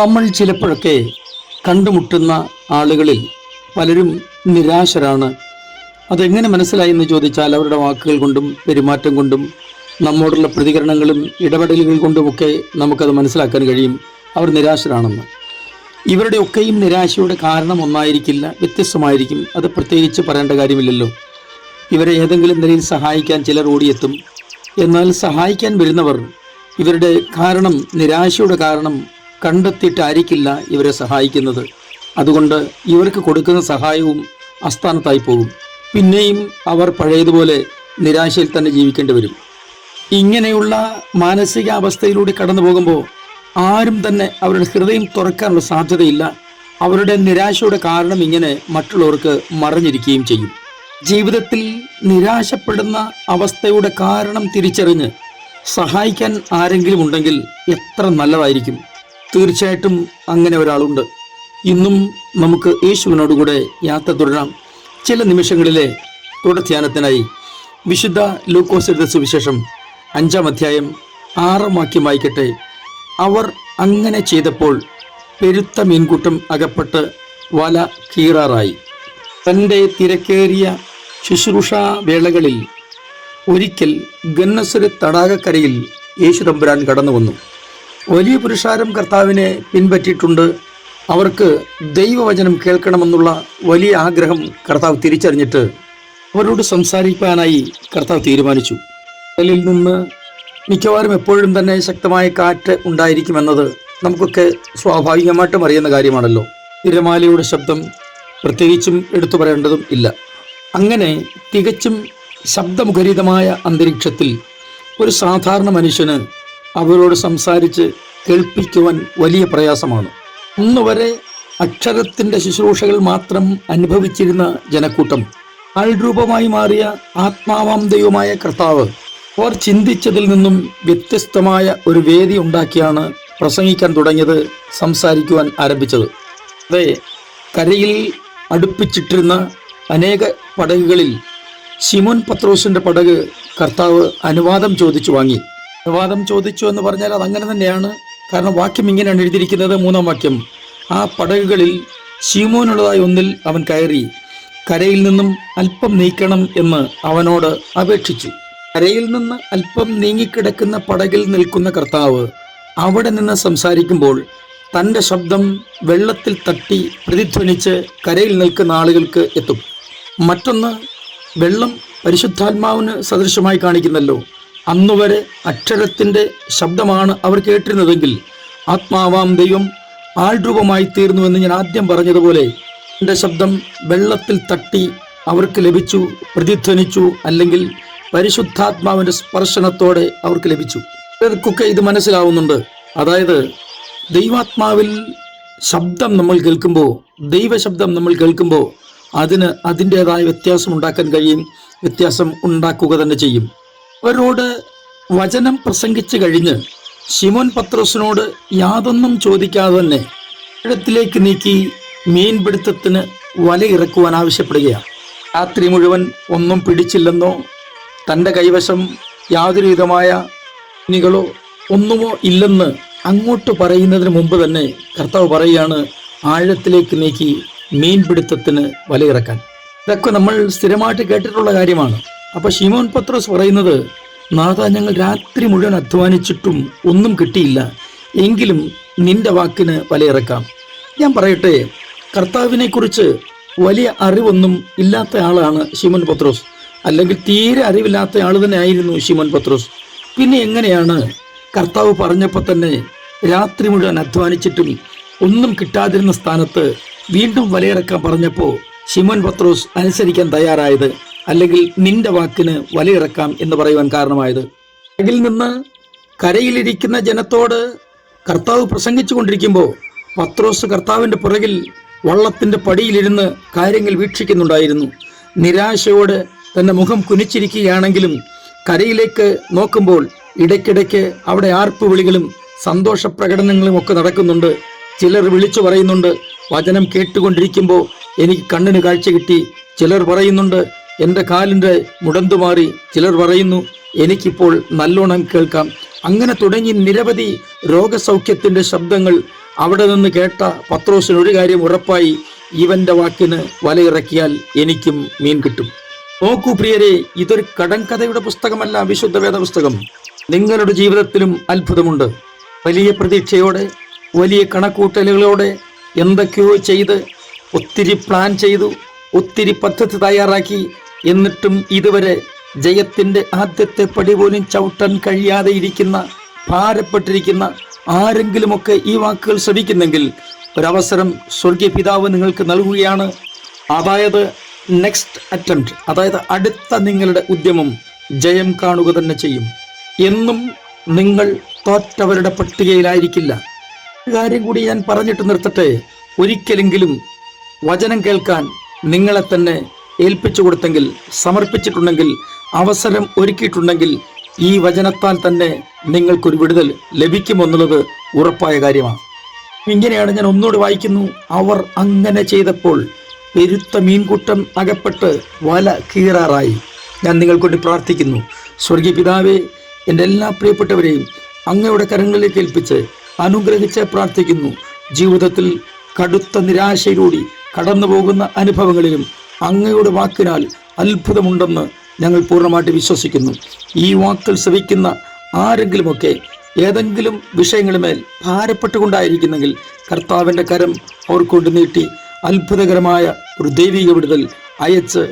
നമ്മൾ ചിലപ്പോഴൊക്കെ കണ്ടുമുട്ടുന്ന ആളുകളിൽ പലരും നിരാശരാണ്. അതെങ്ങനെ മനസ്സിലായി എന്ന് ചോദിച്ചാൽ അവരുടെ വാക്കുകൾ കൊണ്ടും പെരുമാറ്റം കൊണ്ടും നമ്മോടുള്ള പ്രതികരണങ്ങളും ഇടപെടലുകൾ കൊണ്ടുമൊക്കെ നമുക്കത് മനസ്സിലാക്കാൻ കഴിയും അവർ നിരാശരാണെന്ന്. ഇവരുടെ ഒക്കെയും നിരാശയുടെ കാരണം ഒന്നായിരിക്കില്ല, വ്യത്യസ്തമായിരിക്കും. അത് പ്രത്യേകിച്ച് പറയേണ്ട കാര്യമില്ലല്ലോ. ഇവരെ ഏതെങ്കിലും നിലയിൽ സഹായിക്കാൻ ചിലർ ഓടിയെത്തും. എന്നാൽ സഹായിക്കാൻ വരുന്നവർ ഇവരുടെ കാരണം, നിരാശയുടെ കാരണം കണ്ടെത്തിയിട്ടായിരിക്കില്ല ഇവരെ സഹായിക്കുന്നത്. അതുകൊണ്ട് ഇവർക്ക് കൊടുക്കുന്ന സഹായവും അസ്ഥാനത്തായി പോകും. പിന്നെയും അവർ പഴയതുപോലെ നിരാശയിൽ തന്നെ ജീവിക്കേണ്ടി വരും. ഇങ്ങനെയുള്ള മാനസികാവസ്ഥയിലൂടെ കടന്നു പോകുമ്പോൾ ആരും തന്നെ അവരുടെ ഹൃദയം തുറക്കാനുള്ള സാധ്യതയില്ല. അവരുടെ നിരാശയുടെ കാരണം ഇങ്ങനെ മറ്റുള്ളവർക്ക് മറഞ്ഞിരിക്കുകയും ചെയ്യും. ജീവിതത്തിൽ നിരാശപ്പെടുന്ന അവസ്ഥയുടെ കാരണം തിരിച്ചറിഞ്ഞ് സഹായിക്കാൻ ആരെങ്കിലും ഉണ്ടെങ്കിൽ എത്ര നല്ലതായിരിക്കും. തീർച്ചയായിട്ടും അങ്ങനെ ഒരാളുണ്ട്. ഇന്നും നമുക്ക് യേശുവിനോടുകൂടെ യാത്ര തുടരാം. ചില നിമിഷങ്ങളിലെ തുടർധ്യാനത്തിനായി വിശുദ്ധ ലൂക്കോസ് എഴുതിയ സുവിശേഷം 5-ാം അധ്യായം 6-ാം വാക്യം വായിക്കട്ടെ. അവർ അങ്ങനെ ചെയ്തപ്പോൾ പെരുത്ത മീൻകൂട്ടം അകപ്പെട്ട് വല കീറാറായി. തൻ്റെ തിരക്കേറിയ ശുശ്രൂഷാ വേളകളിൽ ഒരിക്കൽ ഗന്നസരത്ത് തടാകക്കരയിൽ യേശു തമ്പുരാൻ കടന്നു വന്നു. വലിയ പുരുഷാരം കർത്താവിനെ പിൻപറ്റിയിട്ടുണ്ട്. അവർക്ക് ദൈവവചനം കേൾക്കണമെന്നുള്ള വലിയ ആഗ്രഹം കർത്താവ് തിരിച്ചറിഞ്ഞിട്ട് അവരോട് സംസാരിക്കാനായി കർത്താവ് തീരുമാനിച്ചു. കടലിൽ നിന്ന് മിക്കവാറും എപ്പോഴും തന്നെ ശക്തമായ കാറ്റ് ഉണ്ടായിരിക്കുമെന്നത് നമുക്കൊക്കെ സ്വാഭാവികമായിട്ടും അറിയുന്ന കാര്യമാണല്ലോ. തിരമാലയുടെ ശബ്ദം പ്രത്യേകിച്ചും എടുത്തു പറയേണ്ടതും ഇല്ല. അങ്ങനെ തികച്ചും ശബ്ദമുഖരിതമായ അന്തരീക്ഷത്തിൽ ഒരു സാധാരണ മനുഷ്യന് അവരോട് സംസാരിച്ച് കേൾപ്പിക്കുവാൻ വലിയ പ്രയാസമാണ്. അന്നുവരെ അക്ഷരത്തിൻ്റെ ശുശ്രൂഷകൾ മാത്രം അനുഭവിച്ചിരുന്ന ജനക്കൂട്ടം ആൾരൂപമായി മാറിയ ആത്മാവാം ദൈവമായ കർത്താവ് അവർ ചിന്തിച്ചതിൽ നിന്നും വ്യത്യസ്തമായ ഒരു വേദി ഉണ്ടാക്കിയാണ് പ്രസംഗിക്കാൻ തുടങ്ങിയത്, സംസാരിക്കുവാൻ ആരംഭിച്ചത്. അതെ, കരയിൽ അടുപ്പിച്ചിട്ടിരുന്ന അനേക പടകുകളിൽ ശിമോൻ പത്രോസിൻ്റെ പടക് കർത്താവ് അനുവാദം ചോദിച്ചു വാങ്ങി. അനുവാദം ചോദിച്ചു എന്ന് പറഞ്ഞാൽ അതങ്ങനെ തന്നെയാണ്. കാരണം വാക്യം ഇങ്ങനെയാണ് എഴുതിയിരിക്കുന്നത്, 3-ാം വാക്യം. ആ പടകുകളിൽ ശിമോനുള്ളതായ ഒന്നിൽ അവൻ കയറി കരയിൽ നിന്നും അല്പം നീക്കണം എന്ന് അവനോട് അപേക്ഷിച്ചു. കരയിൽ നിന്ന് അല്പം നീങ്ങിക്കിടക്കുന്ന പടകിൽ നിൽക്കുന്ന കർത്താവ് അവിടെ നിന്ന് സംസാരിക്കുമ്പോൾ തൻ്റെ ശബ്ദം വെള്ളത്തിൽ തട്ടി പ്രതിധ്വനിച്ച് കരയിൽ നിൽക്കുന്ന ആളുകൾക്ക് എത്തും. മറ്റൊന്ന്, വെള്ളം പരിശുദ്ധാത്മാവിന് സദൃശമായി കാണിക്കുന്നല്ലോ. അന്നുവരെ അക്ഷരത്തിൻ്റെ ശബ്ദമാണ് അവർ കേട്ടിരുന്നതെങ്കിൽ ആത്മാവാം ദൈവം ആൾരൂപമായി തീർന്നുവെന്ന് ഞാൻ ആദ്യം പറഞ്ഞതുപോലെ എൻ്റെ ശബ്ദം വെള്ളത്തിൽ തട്ടി അവർക്ക് ലഭിച്ചു, പ്രതിധ്വനിച്ചു, അല്ലെങ്കിൽ പരിശുദ്ധാത്മാവിൻ്റെ സ്പർശനത്തോടെ അവർക്ക് ലഭിച്ചു. ഇവർക്കൊക്കെ ഇത് മനസ്സിലാവുന്നുണ്ട്. അതായത് ദൈവാത്മാവിൽ ശബ്ദം നമ്മൾ കേൾക്കുമ്പോൾ, ദൈവശബ്ദം നമ്മൾ കേൾക്കുമ്പോൾ അതിന് അതിൻ്റേതായ വ്യത്യാസം ഉണ്ടാക്കാൻ കഴിയും, വ്യത്യാസം ഉണ്ടാക്കുക തന്നെ ചെയ്യും. അവരോട് വചനം പ്രസംഗിച്ചു കഴിഞ്ഞ് ശിമോൻ പത്രോസിനോട് യാതൊന്നും ചോദിക്കാതെ തന്നെ ആഴത്തിലേക്ക് നീക്കി മീൻപിടുത്തത്തിന് വലയിറക്കുവാൻ ആവശ്യപ്പെടുകയാണ്. രാത്രി മുഴുവൻ ഒന്നും പിടിച്ചില്ലെന്നോ തൻ്റെ കൈവശം യാതൊരു വിധമായ മീനുകളോ ഒന്നുമോ ഇല്ലെന്ന് അങ്ങോട്ട് പറയുന്നതിന് മുമ്പ് തന്നെ കർത്താവ് പറയുകയാണ് ആഴത്തിലേക്ക് നീക്കി മീൻപിടുത്തത്തിന് വലയിറക്കാൻ. ഇതൊക്കെ നമ്മൾ സ്ഥിരമായിട്ട് കേട്ടിട്ടുള്ള കാര്യമാണ്. അപ്പോൾ ശിമോൻ പത്രോസ് പറയുന്നത്, നാഥ, ഞങ്ങൾ രാത്രി മുഴുവൻ അധ്വാനിച്ചിട്ടും ഒന്നും കിട്ടിയില്ല, എങ്കിലും നിന്റെ വാക്കിന് വലയിറക്കാം. ഞാൻ പറയട്ടെ, കർത്താവിനെക്കുറിച്ച് വലിയ അറിവൊന്നും ഇല്ലാത്ത ആളാണ് ശിമോൻ പത്രോസ്, അല്ലെങ്കിൽ തീരെ അറിവില്ലാത്ത ആൾ തന്നെ ആയിരുന്നു ശിമോൻ പത്രോസ്. പിന്നെ എങ്ങനെയാണ് കർത്താവ് പറഞ്ഞപ്പോൾ തന്നെ രാത്രി മുഴുവൻ അധ്വാനിച്ചിട്ടും ഒന്നും കിട്ടാതിരുന്ന സ്ഥാനത്ത് വീണ്ടും വലയിറക്കാൻ പറഞ്ഞപ്പോൾ ശിമോൻ പത്രോസ് അനുസരിക്കാൻ തയ്യാറായത്, അല്ലെങ്കിൽ നിന്റെ വാക്കിന് വലയിറക്കാം എന്ന് പറയുവാൻ കാരണമായത്? കരയിൽ നിന്ന് കരയിലിരിക്കുന്ന ജനത്തോട് കർത്താവ് പ്രസംഗിച്ചു കൊണ്ടിരിക്കുമ്പോൾ പത്രോസ് കർത്താവിൻ്റെ പുറകിൽ വള്ളത്തിൻ്റെ പടിയിലിരുന്ന് കാര്യങ്ങൾ വീക്ഷിക്കുന്നുണ്ടായിരുന്നു. നിരാശയോടെ തൻ്റെ മുഖം കുനിച്ചിരിക്കുകയാണെങ്കിലും കരയിലേക്ക് നോക്കുമ്പോൾ ഇടയ്ക്കിടയ്ക്ക് അവിടെ ആർപ്പുവിളികളും സന്തോഷ പ്രകടനങ്ങളും ഒക്കെ നടക്കുന്നുണ്ട്. ചിലർ വിളിച്ചു പറയുന്നുണ്ട്, വചനം കേട്ടുകൊണ്ടിരിക്കുമ്പോൾ എനിക്ക് കണ്ണിന് കാഴ്ച കിട്ടി. ചിലർ പറയുന്നുണ്ട്, എൻ്റെ കാലിൻ്റെ മുടന്തു മാറി. ചിലർ പറയുന്നു, എനിക്കിപ്പോൾ നല്ലോണം കേൾക്കാം. അങ്ങനെ തുടങ്ങി നിരവധി രോഗസൗഖ്യത്തിൻ്റെ ശബ്ദങ്ങൾ അവിടെ നിന്ന് കേട്ട പത്രോസിന് ഒരു കാര്യം ഉറപ്പായി, ഇവന്റെ വാക്കിന് വലയിറക്കിയാൽ എനിക്കും മീൻ കിട്ടും. നോക്കൂ പ്രിയരെ, ഇതൊരു കടങ്കഥയുടെ പുസ്തകമല്ല, വിശുദ്ധ വേദ പുസ്തകം. നിങ്ങളുടെ ജീവിതത്തിലും അത്ഭുതമുണ്ട്. വലിയ പ്രതീക്ഷയോടെ, വലിയ കണക്കൂട്ടലുകളോടെ എന്തൊക്കെയോ ചെയ്ത്, ഒത്തിരി പ്ലാൻ ചെയ്തു, ഒത്തിരി പദ്ധതി തയ്യാറാക്കി, എന്നിട്ടും ഇതുവരെ ജയത്തിന്റെ ആദ്യത്തെ പടി പോലും ചവിട്ടാൻ കഴിയാതെ ഇരിക്കുന്ന, ഭാരപ്പെട്ടിരിക്കുന്ന ആരെങ്കിലുമൊക്കെ ഈ വാക്കുകൾ ശ്രമിക്കുന്നെങ്കിൽ ഒരവസരം സ്വർഗീയ പിതാവ് നിങ്ങൾക്ക് നൽകുകയാണ്. അതായത് നെക്സ്റ്റ് അറ്റംപ്റ്റ്, അതായത് അടുത്ത നിങ്ങളുടെ ഉദ്യമം ജയം കാണുക തന്നെ ചെയ്യും. എന്നും നിങ്ങൾ തോറ്റവരുടെ പട്ടികയിലായിരിക്കില്ല. ഒരു കാര്യം കൂടി ഞാൻ പറഞ്ഞിട്ട് നിർത്തട്ടെ. ഒരിക്കലെങ്കിലും വചനം കേൾക്കാൻ നിങ്ങളെ തന്നെ ഏൽപ്പിച്ചു കൊടുത്തെങ്കിൽ, സമർപ്പിച്ചിട്ടുണ്ടെങ്കിൽ, അവസരം ഒരുക്കിയിട്ടുണ്ടെങ്കിൽ, ഈ വചനത്താൽ തന്നെ നിങ്ങൾക്കൊരു വിടുതൽ ലഭിക്കുമെന്നുള്ളത് ഉറപ്പായ കാര്യമാണ്. ഇങ്ങനെയാണ്, ഞാൻ ഒന്നുകൂടി വായിക്കുന്നു. അവർ അങ്ങനെ ചെയ്തപ്പോൾ പെരുത്ത മീൻകൂട്ടം അകപ്പെട്ട് വല കീറാറായി. ഞാൻ നിങ്ങൾക്കൊണ്ട് പ്രാർത്ഥിക്കുന്നു. സ്വർഗീയ പിതാവേ, എൻ്റെ എല്ലാ പ്രിയപ്പെട്ടവരെയും അങ്ങയുടെ കരങ്ങളിലേക്ക് ഏൽപ്പിച്ച് അനുഗ്രഹിച്ച് പ്രാർത്ഥിക്കുന്നു. ജീവിതത്തിൽ കടുത്ത നിരാശയിലൂടെ കടന്നു പോകുന്ന അനുഭവങ്ങളിലും അങ്ങയുടെ വാക്കിനാൽ അത്ഭുതമുണ്ടെന്ന് ഞങ്ങൾ പൂർണ്ണമായിട്ട് വിശ്വസിക്കുന്നു. ഈ വാക്കുകൾ ശ്രവിക്കുന്ന ആരെങ്കിലുമൊക്കെ ഏതെങ്കിലും വിഷയങ്ങളുമേൽ ഭാരപ്പെട്ടുകൊണ്ടായിരിക്കുന്നെങ്കിൽ കർത്താവിൻ്റെ കരം അവർക്കൊണ്ട് നീട്ടി അത്ഭുതകരമായ ഒരു ദൈവിക വിടുതൽ അയച്ച്